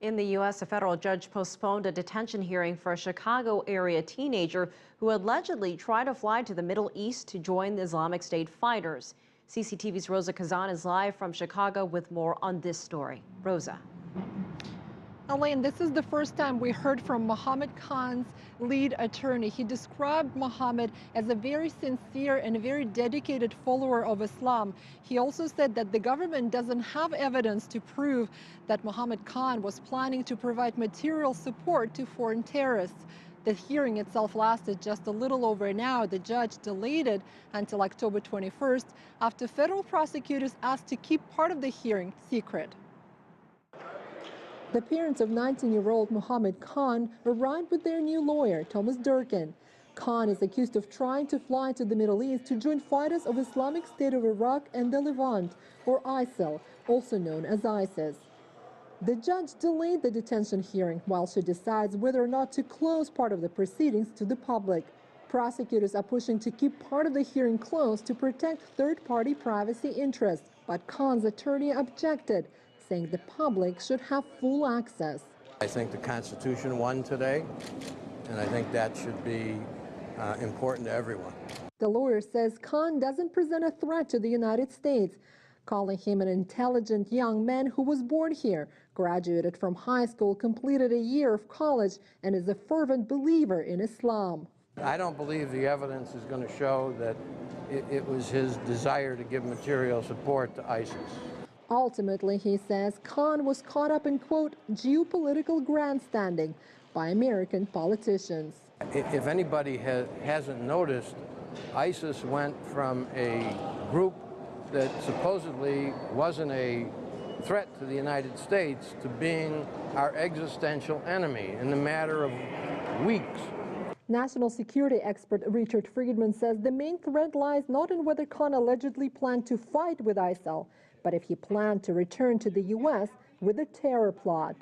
In the U.S., a federal judge postponed a detention hearing for a Chicago area teenager who allegedly tried to fly to the Middle East to join the Islamic State fighters. CCTV's Rosa Kazan is live from Chicago with more on this story. Rosa. Elaine, this is the first time we heard from Mohammed Khan's lead attorney. He described Mohammed as a very sincere and a very dedicated follower of Islam. He also said that the government doesn't have evidence to prove that Mohammed Khan was planning to provide material support to foreign terrorists. The hearing itself lasted just a little over an hour. The judge delayed it until October 21st after federal prosecutors asked to keep part of the hearing secret. The parents of 19-year-old Mohammed Khan arrived with their new lawyer, Thomas Durkin. Khan is accused of trying to fly to the Middle East to join fighters of Islamic State of Iraq and the Levant, or ISIL, also known as ISIS. The judge delayed the detention hearing while she decides whether or not to close part of the proceedings to the public. Prosecutors are pushing to keep part of the hearing closed to protect third-party privacy interests, but Khan's attorney objected, saying the public should have full access. I think the Constitution won today, and I think that should be important to everyone. The lawyer says Khan doesn't present a threat to the United States, calling him an intelligent young man who was born here, graduated from high school, completed a year of college, and is a fervent believer in Islam. I don't believe the evidence is going to show that it was his desire to give material support to ISIS. Ultimately, he says, Khan was caught up in, quote, geopolitical grandstanding by American politicians. If anybody hasn't noticed, ISIS went from a group that supposedly wasn't a threat to the United States to being our existential enemy in the matter of weeks. National security expert Richard Friedman says the main threat lies not in whether Khan allegedly planned to fight with ISIL, but if he planned to return to the U.S. with a terror plot.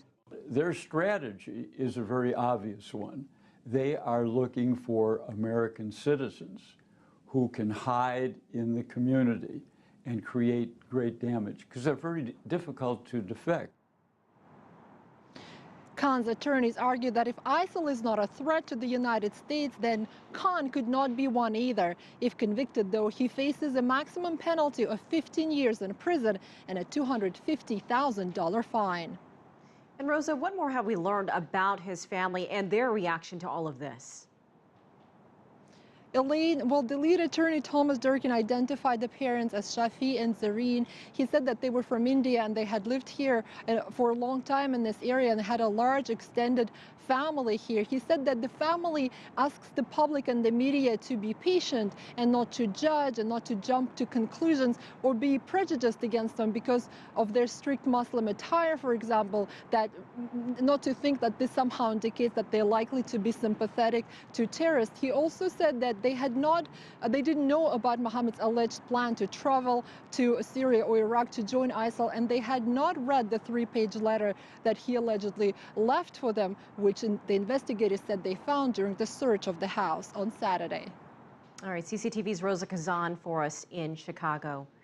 Their strategy is a very obvious one. They are looking for American citizens who can hide in the community and create great damage, because they're very difficult to defect. Khan's attorneys argue that if ISIL is not a threat to the United States, then Khan could not be one either. If convicted, though, he faces a maximum penalty of 15 years in prison and a $250,000 fine. And Rosa, what more have we learned about his family and their reaction to all of this? Elaine, well, the lead attorney, Thomas Durkin, identified the parents as Shafi and Zareen. He said that they were from India and they had lived here for a long time in this area and had a large extended family here. He said that the family asks the public and the media to be patient and not to judge and not to jump to conclusions or be prejudiced against them because of their strict Muslim attire, for example, that not to think that this somehow indicates that they're likely to be sympathetic to terrorists. He also said that they didn't know about Mohammed's alleged plan to travel to Syria or Iraq to join ISIL, and they had not read the 3-page letter that he allegedly left for them, which the investigators said they found during the search of the house on Saturday. All right, CCTV's Rosa Kazan for us in Chicago.